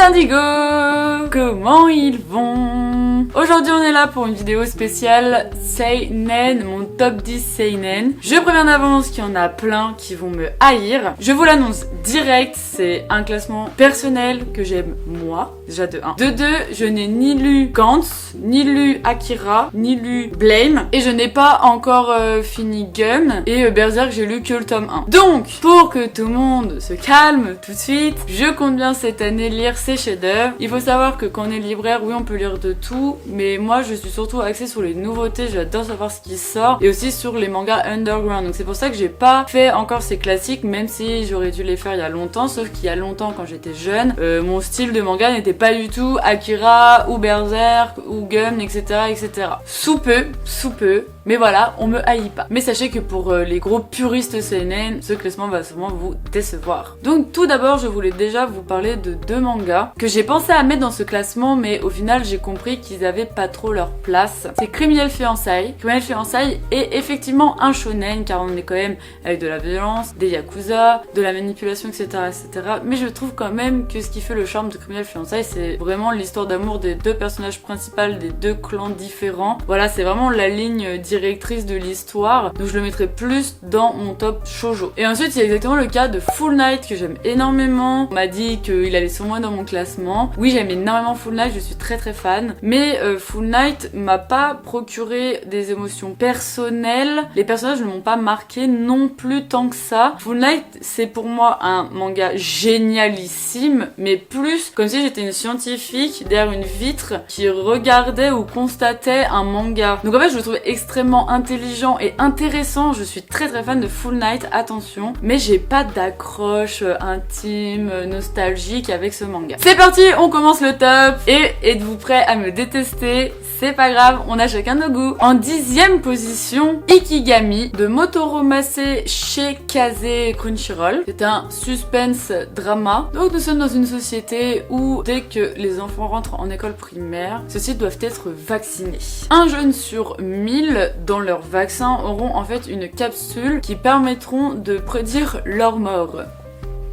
Indigo, comment ils vont? Aujourd'hui on est là pour une vidéo spéciale Seinen, mon top 10 Seinen. Je préviens en avance qu'il y en a plein qui vont me haïr. Je vous l'annonce direct, c'est un classement personnel que j'aime moi, déjà de 1. De 2, je n'ai ni lu Gantz, ni lu Akira, ni lu Blame, et je n'ai pas encore fini Gum, et Berserk j'ai lu que le tome 1. Donc, pour que tout le monde se calme tout de suite, je compte bien cette année lire ces chefs-d'œuvre. Il faut savoir que quand on est libraire, oui on peut lire de tout, mais moi je suis surtout axée sur les nouveautés, j'adore savoir ce qui sort, et aussi sur les mangas underground. Donc c'est pour ça que j'ai pas fait encore ces classiques, même si j'aurais dû les faire il y a longtemps, sauf qu'il y a longtemps quand j'étais jeune, mon style de manga n'était pas du tout Akira ou Berserk ou Gum, etc. etc. Sous peu, mais voilà, on me haït pas. Mais sachez que pour les gros puristes seinen, ce classement va sûrement vous décevoir. Donc tout d'abord, je voulais déjà vous parler de deux mangas que j'ai pensé à mettre dans ce classement, mais au final j'ai compris qu'ils avaient pas trop leur place. C'est Criminel Fiançailles. Criminel Fiançailles est effectivement un shonen, car on est quand même avec de la violence, des yakuza, de la manipulation, etc. etc. Mais je trouve quand même que ce qui fait le charme de Criminel Fiançailles, c'est vraiment l'histoire d'amour des deux personnages principaux, des deux clans différents. Voilà, c'est vraiment la ligne directrice de l'histoire, donc je le mettrai plus dans mon top shoujo. Et ensuite il y a exactement le cas de Full Night que j'aime énormément. On m'a dit qu'il allait sûrement dans mon classement. Oui, j'aime énormément Full Night, je suis très fan, mais Full Night m'a pas procuré des émotions personnelles. Les personnages ne m'ont pas marqué non plus tant que ça. Full Night c'est pour moi un manga génialissime, mais plus comme si j'étais une scientifique derrière une vitre qui regardait ou constatait un manga. Donc en fait je le trouve extrêmement intelligent et intéressant. Je suis très fan de Full Night, attention, mais j'ai pas d'accroche intime, nostalgique avec ce manga. C'est parti, on commence le top, et êtes-vous prêts à me détester? C'est pas grave, on a chacun nos goûts. En 10e position, Ikigami de Motoro Mase chez Kaze Crunchyroll. C'est un suspense drama. Donc nous sommes dans une société où dès que les enfants rentrent en école primaire, ceux-ci doivent être vaccinés. Un jeune sur 1000 dans leur vaccin auront en fait une capsule qui permettront de prédire leur mort.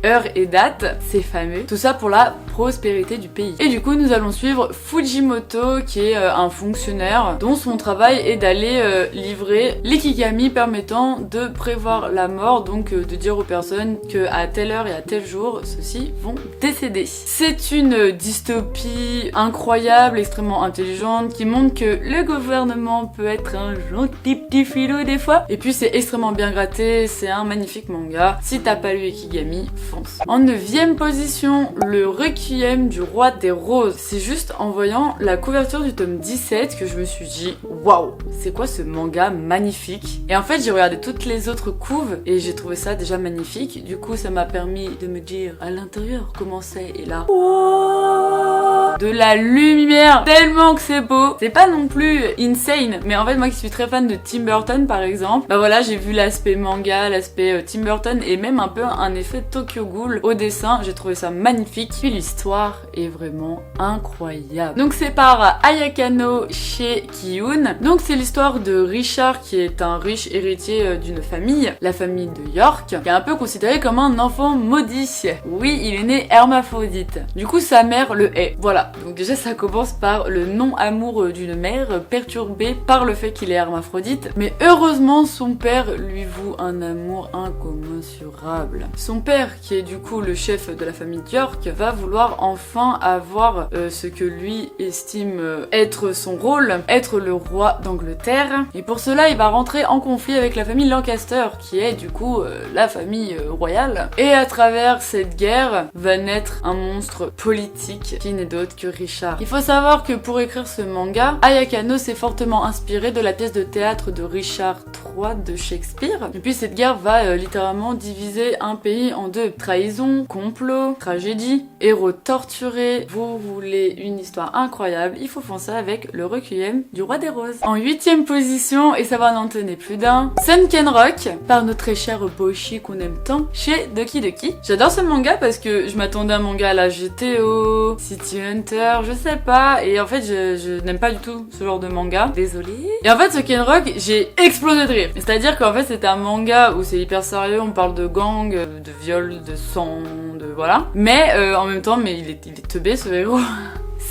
Heure et date, c'est fameux. Tout ça pour la prospérité du pays. Et du coup, nous allons suivre Fujimoto, qui est un fonctionnaire dont son travail est d'aller livrer l'ikigami permettant de prévoir la mort, donc de dire aux personnes que à telle heure et à tel jour, ceux-ci vont décéder. C'est une dystopie incroyable, extrêmement intelligente, qui montre que le gouvernement peut être un gentil petit filou des fois. Et puis c'est extrêmement bien gratté, c'est un magnifique manga. Si t'as pas lu Ikigami, fonce. En 9e position, le Requiem du Roi des Roses. C'est juste en voyant la couverture du tome 17 que je me suis dit waouh, c'est quoi ce manga magnifique? Et en fait j'ai regardé toutes les autres couves et j'ai trouvé ça déjà magnifique. Du coup ça m'a permis de me dire à l'intérieur comment c'est, et là wow, de la lumière, tellement que c'est beau. C'est pas non plus insane, mais en fait moi qui suis très fan de Tim Burton par exemple, bah voilà, j'ai vu l'aspect manga, l'aspect Tim Burton et même un peu un effet Tokyo Ghoul au dessin. J'ai trouvé ça magnifique, puis l'histoire est vraiment incroyable. Donc c'est par Ayakano chez Kiyun. Donc c'est l'histoire de Richard qui est un riche héritier d'une famille, la famille de York, qui est un peu considéré comme un enfant maudit. Oui, il est né hermaphrodite. Du coup sa mère le hait. Voilà, donc déjà ça commence par le non-amour d'une mère perturbée par le fait qu'il est hermaphrodite, mais heureusement son père lui voue un amour incommensurable. Son père, qui est du coup le chef de la famille York, va vouloir enfin avoir ce que lui estime être son rôle, être le roi d'Angleterre. Et pour cela, il va rentrer en conflit avec la famille Lancaster, qui est du coup la famille royale. Et à travers cette guerre va naître un monstre politique qui n'est d'autre que Richard. Il faut savoir que pour écrire ce manga, Ayakano s'est fortement inspiré de la pièce de théâtre de Richard III de Shakespeare. Et puis cette guerre va littéralement diviser un pays en deux. Trahison, complot, tragédie, héros torturés. Vous voulez une histoire incroyable, il faut foncer avec le Requiem du Roi des Roses. En 8e position, et ça va n'en tenir plus d'un, Sunken Rock, par notre très cher Boichi qu'on aime tant, chez Doki Doki. J'adore ce manga parce que je m'attendais à un manga à la GTO, City Hunter, je sais pas. Et en fait, je n'aime pas du tout ce genre de manga. Désolée. Et en fait, ce Kenrock, j'ai explosé de rire. C'est-à-dire qu'en fait, c'est un manga où c'est hyper sérieux, on parle de gang, de viol, de sang, de voilà. Mais en même temps, mais il est teubé ce héros.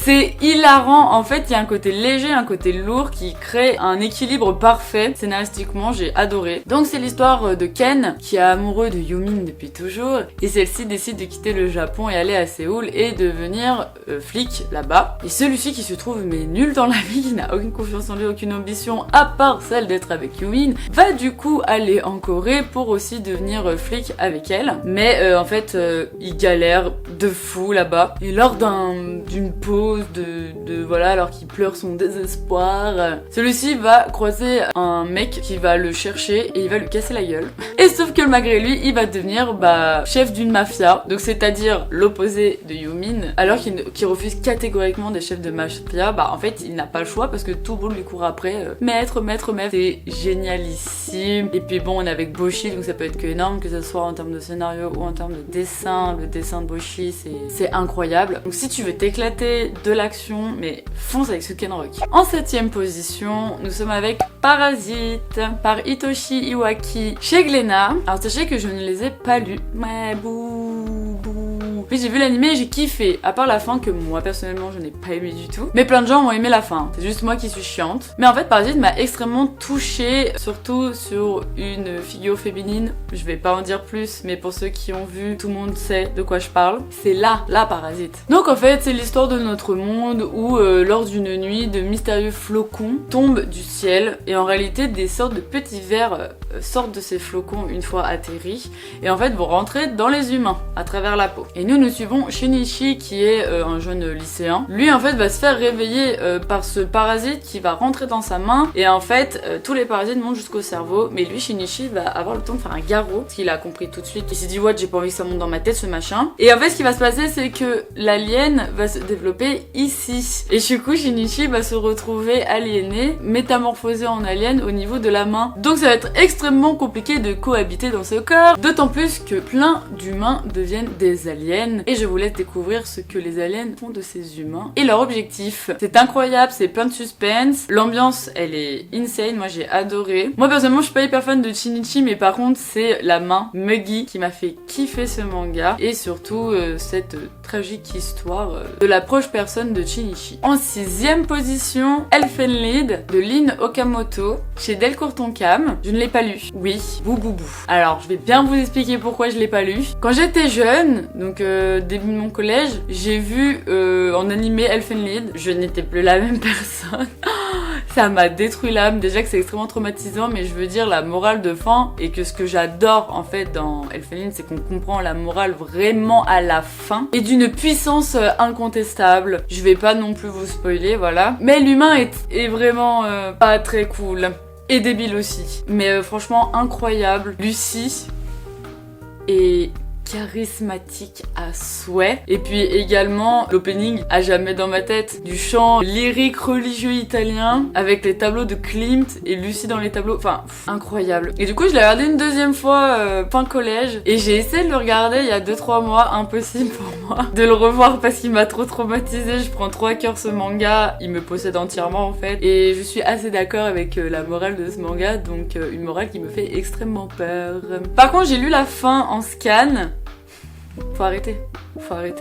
C'est hilarant, en fait il y a un côté léger, un côté lourd qui crée un équilibre parfait. Scénaristiquement j'ai adoré. Donc c'est l'histoire de Ken qui est amoureux de Yumin depuis toujours et celle-ci décide de quitter le Japon et aller à Séoul et devenir flic là-bas. Et celui-ci qui se trouve mais nul dans la vie, qui n'a aucune confiance en lui, aucune ambition à part celle d'être avec Yumin, va du coup aller en Corée pour aussi devenir flic avec elle. Mais en fait il galère de fou là-bas et lors d'une pause voilà, alors qu'il pleure son désespoir, celui-ci va croiser un mec qui va le chercher et il va lui casser la gueule. Et sauf que malgré lui, il va devenir chef d'une mafia, donc c'est-à-dire l'opposé de Yumin, alors qu'il refuse catégoriquement des chefs de mafia. En fait il n'a pas le choix parce que tout le monde lui court après. Maître, c'est génialissime. Et puis bon, on est avec Boshi, donc ça peut être que énorme, que ce soit en termes de scénario ou en termes de dessin. Le dessin de Boshi c'est incroyable. Donc si tu veux t'éclater de l'action, mais fonce avec ce Kenrock. En 7ème position, nous sommes avec Parasite par Hitoshi Iwaki chez Glénat. Alors sachez que je ne les ai pas lus. Ouais, bouh. Puis j'ai vu l'animé et j'ai kiffé, à part la fin que moi personnellement je n'ai pas aimé du tout. Mais plein de gens ont aimé la fin, c'est juste moi qui suis chiante. Mais en fait Parasite m'a extrêmement touchée, surtout sur une figure féminine. Je vais pas en dire plus, mais pour ceux qui ont vu, tout le monde sait de quoi je parle. C'est là, la Parasite. Donc en fait c'est l'histoire de notre monde où lors d'une nuit, de mystérieux flocons tombent du ciel et en réalité des sortes de petits vers sortent de ces flocons une fois atterris et en fait vont rentrer dans les humains à travers la peau. Et nous suivons Shinichi qui est un jeune lycéen. Lui en fait va se faire réveiller par ce parasite qui va rentrer dans sa main et en fait tous les parasites montent jusqu'au cerveau, mais lui Shinichi va avoir le temps de faire un garrot parce qu'il a compris tout de suite. Il s'est dit what, j'ai pas envie que ça monte dans ma tête ce machin. Et en fait ce qui va se passer c'est que l'alien va se développer ici. Et du coup Shinichi va se retrouver aliéné, métamorphosé en alien au niveau de la main. Donc ça va être extrêmement compliqué de cohabiter dans ce corps, d'autant plus que plein d'humains deviennent des aliens. Et je vous laisse découvrir ce que les aliens font de ces humains et leur objectif. C'est incroyable, c'est plein de suspense. L'ambiance, elle est insane, moi j'ai adoré. Moi personnellement je suis pas hyper fan de Shinichi, mais par contre c'est la main Muggy qui m'a fait kiffer ce manga et surtout cette tragique histoire de la proche personne de Shinichi. En 6ème position, Elfen Lied de Lin Okamoto chez Delcourt Tonkam. Je ne l'ai pas lu. Oui, boubou. Alors je vais bien vous expliquer pourquoi je l'ai pas lu. Quand j'étais jeune, donc début de mon collège, j'ai vu en animé Elfen Lied. Je n'étais plus la même personne. Ça m'a détruit l'âme, déjà que c'est extrêmement traumatisant, mais je veux dire la morale de fin, et que ce que j'adore en fait dans Elfen Lied, c'est qu'on comprend la morale vraiment à la fin, et d'une puissance incontestable. Je vais pas non plus vous spoiler, voilà. Mais l'humain est vraiment pas très cool, et débile aussi. Mais franchement incroyable. Lucie est charismatique à souhait. Et puis également l'opening à jamais dans ma tête du chant lyrique religieux italien avec les tableaux de Klimt et Lucie dans les tableaux, enfin incroyable. Et du coup je l'ai regardé une deuxième fois fin collège et j'ai essayé de le regarder il y a 2-3 mois, impossible pour moi de le revoir parce qu'il m'a trop traumatisé. Je prends trop à cœur ce manga, il me possède entièrement en fait et je suis assez d'accord avec la morale de ce manga, donc une morale qui me fait extrêmement peur. Par contre j'ai lu la fin en scan. Faut arrêter.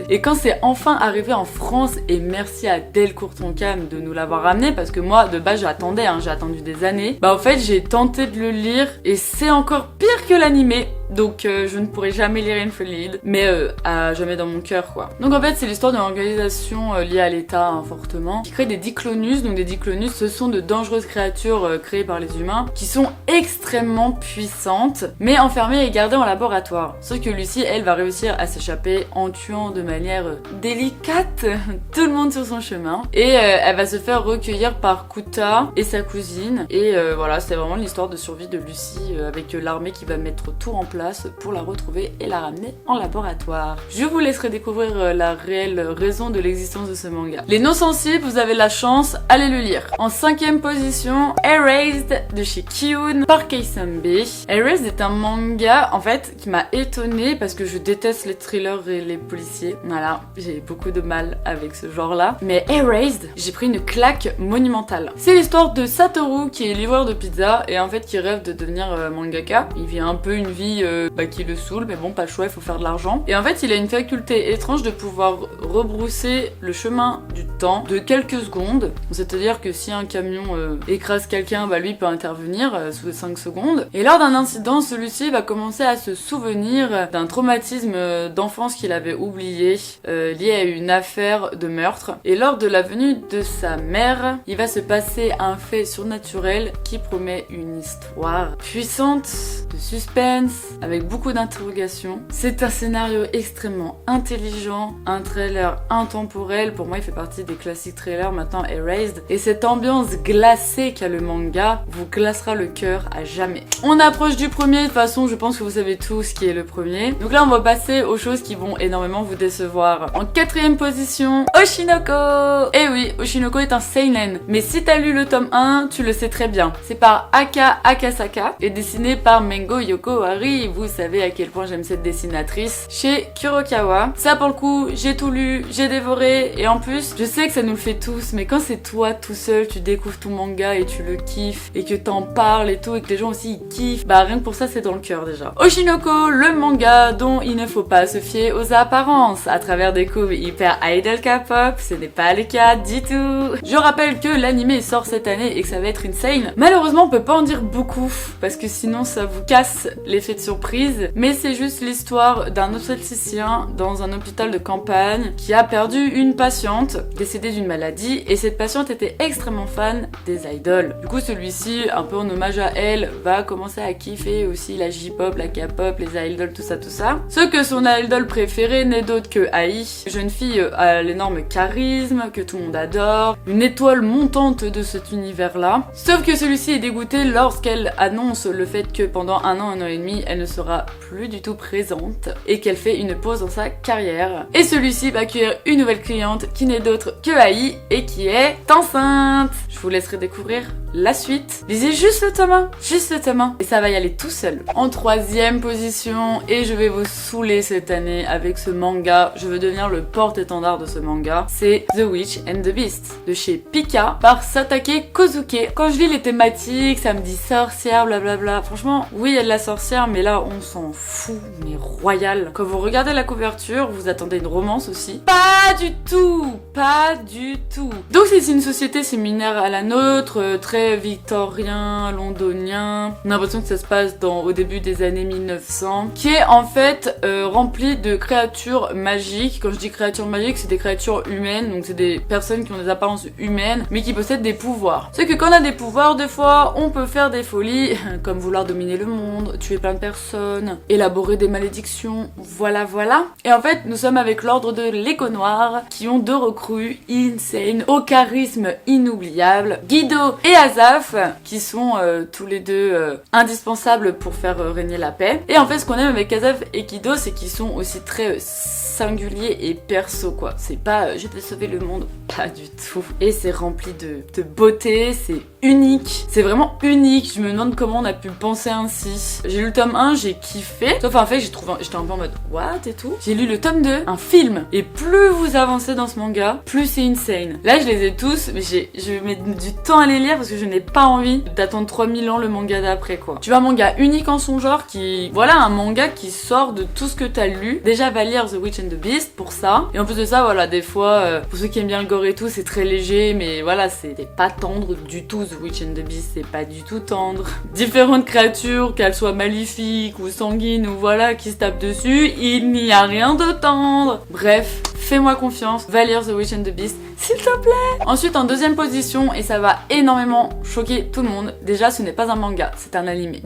Et quand c'est enfin arrivé en France, et merci à Delcourt Tonkam de nous l'avoir ramené, parce que moi de base j'attendais, j'ai attendu des années, en fait j'ai tenté de le lire et c'est encore pire que l'animé. Donc je ne pourrai jamais lire Elfen Lied, mais à jamais dans mon cœur quoi. Donc en fait c'est l'histoire d'une organisation liée à l'État fortement, qui crée des diclonus. Donc des diclonus ce sont de dangereuses créatures créées par les humains, qui sont extrêmement puissantes, mais enfermées et gardées en laboratoire. Sauf que Lucie elle va réussir à s'échapper en tuant de manière délicate tout le monde sur son chemin. Et elle va se faire recueillir par Kuta et sa cousine. Et voilà, c'est vraiment l'histoire de survie de Lucie avec l'armée qui va mettre tout en place place pour la retrouver et la ramener en laboratoire. Je vous laisserai découvrir la réelle raison de l'existence de ce manga. Les non-sensibles, vous avez la chance, allez le lire. En 5e position, Erased de chez Kiun par Keisambe. Erased est un manga en fait qui m'a étonnée parce que je déteste les thrillers et les policiers. Voilà, j'ai beaucoup de mal avec ce genre-là. Mais Erased, j'ai pris une claque monumentale. C'est l'histoire de Satoru qui est livreur de pizza et en fait qui rêve de devenir mangaka. Il vit un peu une vie qui le saoule, mais bon, pas le choix, il faut faire de l'argent. Et en fait, il a une faculté étrange de pouvoir rebrousser le chemin du temps de quelques secondes. C'est-à-dire que si un camion écrase quelqu'un, bah lui peut intervenir sous 5 secondes. Et lors d'un incident, celui-ci va commencer à se souvenir d'un traumatisme d'enfance qu'il avait oublié, lié à une affaire de meurtre. Et lors de la venue de sa mère, il va se passer un fait surnaturel qui promet une histoire puissante, de suspense, avec beaucoup d'interrogations. C'est un scénario extrêmement intelligent, un trailer intemporel. Pour moi, il fait partie des classiques trailers maintenant, Erased. Et cette ambiance glacée qu'a le manga vous glacera le cœur à jamais. On approche du premier, de toute façon, je pense que vous savez tous qui est le premier. Donc là, on va passer aux choses qui vont énormément vous décevoir. En 4e position, Oshinoko. Eh oui, Oshinoko est un seinen. Mais si t'as lu le tome 1, tu le sais très bien. C'est par Aka Akasaka et dessiné par Mengo Yokohari. Vous savez à quel point j'aime cette dessinatrice. Chez Kurokawa. Ça, pour le coup, j'ai tout lu, j'ai dévoré. Et en plus, je sais que ça nous le fait tous, mais quand c'est toi tout seul, tu découvres ton manga et tu le kiffes, et que t'en parles et tout, et que les gens aussi ils kiffent, bah rien que pour ça, c'est dans le cœur déjà. Oshinoko, le manga dont il ne faut pas se fier aux apparences. À travers des couves hyper idol K-pop, ce n'est pas le cas du tout. Je rappelle que l'anime sort cette année et que ça va être insane. Malheureusement, on peut pas en dire beaucoup, parce que sinon ça vous casse l'effet de surprise, mais c'est juste l'histoire d'un obstétricien dans un hôpital de campagne qui a perdu une patiente décédée d'une maladie, et cette patiente était extrêmement fan des idoles. Du coup, celui-ci, un peu en hommage à elle, va commencer à kiffer aussi la J-pop, la K-pop, les idoles, tout ça. Ce que son idole préférée n'est d'autre que Ai, jeune fille à l'énorme charisme, que tout le monde adore, une étoile montante de cet univers-là. Sauf que celui-ci est dégoûté lorsqu'elle annonce le fait que pendant un an et demi, elle ne sera plus du tout présente et qu'elle fait une pause dans sa carrière. Et celui-ci va accueillir une nouvelle cliente qui n'est d'autre que Ai et qui est enceinte. Je vous laisserai découvrir la suite. Lisez juste le tome 1, et ça va y aller tout seul. En 3e position, et je vais vous saouler cette année avec ce manga, je veux devenir le porte-étendard de ce manga, c'est The Witch and the Beast de chez Pika par Satake Kozuke. Quand je lis les thématiques, ça me dit sorcière, blablabla. Franchement, oui, il y a de la sorcière, mais là, on s'en fout, mais royal. Quand vous regardez la couverture, vous attendez une romance aussi. Pas du tout. Donc c'est une société similaire à la nôtre, très victorien, londonien. On a l'impression que ça se passe au début des années 1900, qui est en fait rempli de créatures magiques. Quand je dis créatures magiques, c'est des créatures humaines, donc c'est des personnes qui ont des apparences humaines, mais qui possèdent des pouvoirs. C'est que quand on a des pouvoirs, des fois, on peut faire des folies, comme vouloir dominer le monde, tuer plein de personnes, élaborer des malédictions, voilà. Et en fait, nous sommes avec l'ordre de l'Écho Noir, qui ont 2 recrues insane, au charisme inoubliable, Guido et Azaf, qui sont tous les deux indispensables pour faire régner la paix. Et en fait, ce qu'on aime avec Azaf et Guido, c'est qu'ils sont aussi très singuliers et perso, quoi. C'est pas je vais sauver le monde, pas du tout. Et c'est rempli de beauté, c'est unique, c'est vraiment unique. Je me demande comment on a pu penser ainsi. J'ai lu le tome 1, j'ai kiffé, sauf en fait j'étais un peu en mode what et tout. J'ai lu le tome 2, un film, et plus vous avancez dans ce manga, plus c'est insane. Là je les ai tous, mais je mets du temps à les lire parce que je n'ai pas envie d'attendre 3000 ans le manga d'après, quoi. Tu vois, un manga unique en son genre un manga qui sort de tout ce que t'as lu. Déjà va lire The Witch and the Beast pour ça, et en plus de ça, voilà, des fois pour ceux qui aiment bien le gore et tout, c'est très léger, mais voilà, c'est pas tendre du tout. The Witch and the Beast, c'est pas du tout tendre. Différentes créatures, qu'elles soient maléfiques ou sanguines ou voilà, qui se tapent dessus, il n'y a rien de tendre. Bref, fais-moi confiance, va lire The Witch and the Beast, s'il te plaît. Ensuite, en 2e position, et ça va énormément choquer tout le monde, déjà ce n'est pas un manga, c'est un animé.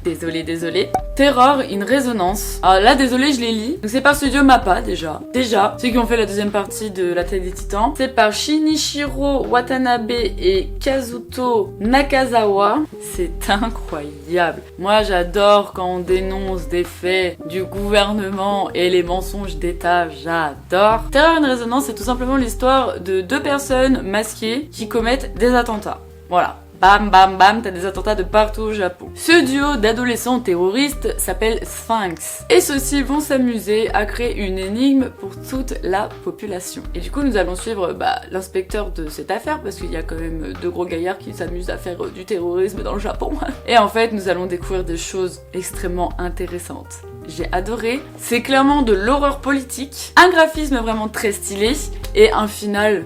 Désolée. Terror in Resonance. Alors là, désolé, je les lis. Donc c'est par Studio Mappa déjà. Ceux qui ont fait la deuxième partie de l'Attaque des Titans. C'est par Shinichiro Watanabe et Kazuto Nakazawa. C'est incroyable. Moi, j'adore quand on dénonce des faits du gouvernement et les mensonges d'État. J'adore. Terror in Resonance, c'est tout simplement l'histoire de deux personnes masquées qui commettent des attentats. Voilà. Bam bam bam, t'as des attentats de partout au Japon. Ce duo d'adolescents terroristes s'appelle Sphinx. Et ceux-ci vont s'amuser à créer une énigme pour toute la population. Et du coup, nous allons suivre l'inspecteur de cette affaire, parce qu'il y a quand même deux gros gaillards qui s'amusent à faire du terrorisme dans le Japon. Et en fait, nous allons découvrir des choses extrêmement intéressantes. J'ai adoré. C'est clairement de l'horreur politique, un graphisme vraiment très stylé, et un final...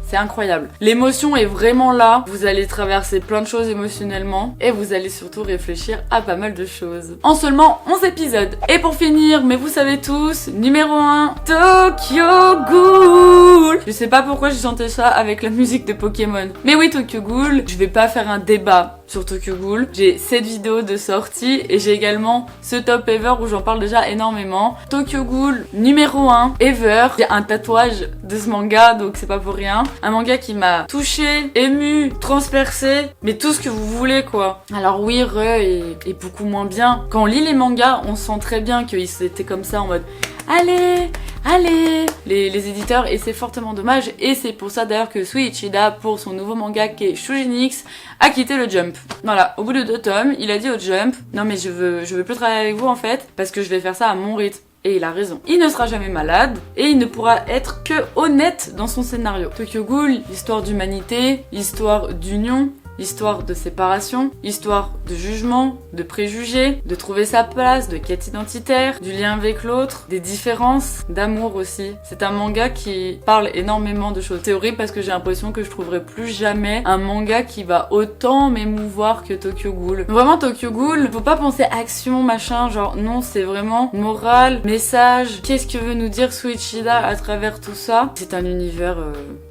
c'est incroyable. L'émotion est vraiment là. Vous allez traverser plein de choses émotionnellement et vous allez surtout réfléchir à pas mal de choses. En seulement 11 épisodes. Et pour finir, mais vous savez tous, numéro 1, Tokyo Ghoul. Je sais pas pourquoi j'ai chanté ça avec la musique de Pokémon. Mais oui, Tokyo Ghoul, je vais pas faire un débat sur Tokyo Ghoul. J'ai 7 vidéos de sortie et j'ai également ce top ever où j'en parle déjà énormément. Tokyo Ghoul, numéro 1, ever. J'ai un tatouage de ce manga, donc c'est pas pour rien. Un manga qui m'a touché, ému, transpercé, mais tout ce que vous voulez quoi. Alors oui, Re est beaucoup moins bien. Quand on lit les mangas, on sent très bien qu'ils étaient comme ça en mode allez, les éditeurs, et c'est fortement dommage. Et c'est pour ça d'ailleurs que Suichida, pour son nouveau manga qui est Shujinix, a quitté le Jump. Voilà, au bout de 2 tomes, il a dit au Jump, non mais je veux plus travailler avec vous en fait, parce que je vais faire ça à mon rythme. Et il a raison. Il ne sera jamais malade et il ne pourra être que honnête dans son scénario. Tokyo Ghoul, histoire d'humanité, histoire d'union, histoire de séparation, histoire de jugement, de préjugés, de trouver sa place, de quête identitaire, du lien avec l'autre, des différences, d'amour aussi. C'est un manga qui parle énormément de choses. C'est horrible parce que j'ai l'impression que je trouverai plus jamais un manga qui va autant m'émouvoir que Tokyo Ghoul. Vraiment Tokyo Ghoul, faut pas penser action, machin, genre non, c'est vraiment morale, message, qu'est-ce que veut nous dire Suichida à travers tout ça. C'est un univers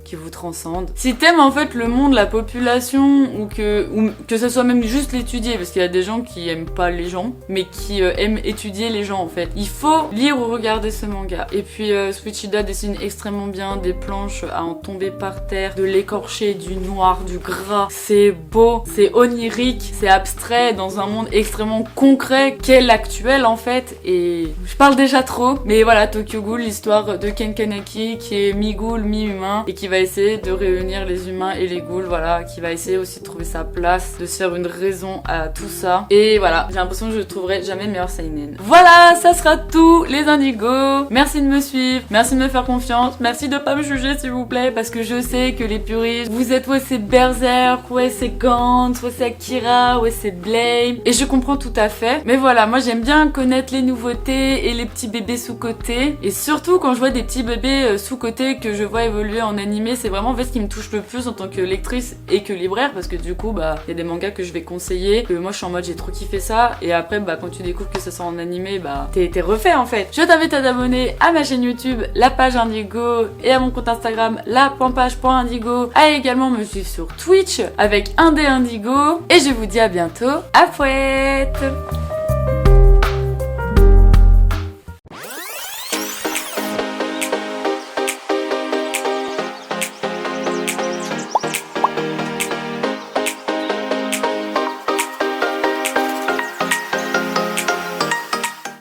qui vous transcende. Si t'aimes en fait le monde, la population, ou que ça soit même juste l'étudier, parce qu'il y a des gens qui aiment pas les gens, mais qui aiment étudier les gens en fait. Il faut lire ou regarder ce manga. Et puis Suichida dessine extrêmement bien des planches à en tomber par terre, de l'écorché, du noir, du gras. C'est beau, c'est onirique, c'est abstrait dans un monde extrêmement concret qu'est l'actuel en fait. Et je parle déjà trop, mais voilà, Tokyo Ghoul, l'histoire de Ken Kaneki qui est mi-ghoul, mi-humain et qui va essayer de réunir les humains et les ghouls, voilà, qui va essayer aussi de trouver sa place, de se faire une raison à tout ça. Et voilà, j'ai l'impression que je trouverai jamais meilleur seinen. Voilà, ça sera tout les indigos. Merci de me suivre, merci de me faire confiance, merci de pas me juger s'il vous plaît, parce que je sais que les puristes, vous êtes ouais c'est Berserk, ouais c'est Gantz, ouais c'est Akira, ouais c'est Blame, et je comprends tout à fait. Mais voilà, moi j'aime bien connaître les nouveautés et les petits bébés sous-cotés, et surtout quand je vois des petits bébés sous-cotés que je vois évoluer en anime, c'est vraiment en fait ce qui me touche le plus en tant que lectrice et que libraire, parce que du coup il y a des mangas que je vais conseiller, que moi je suis en mode j'ai trop kiffé ça, et après quand tu découvres que ça sort en animé, t'es refait en fait. Je t'invite à t'abonner à ma chaîne YouTube, la page Indigo, et à mon compte Instagram, la.page.indigo, à également me suivre sur Twitch avec Indé Indigo, et je vous dis à bientôt, à fouette.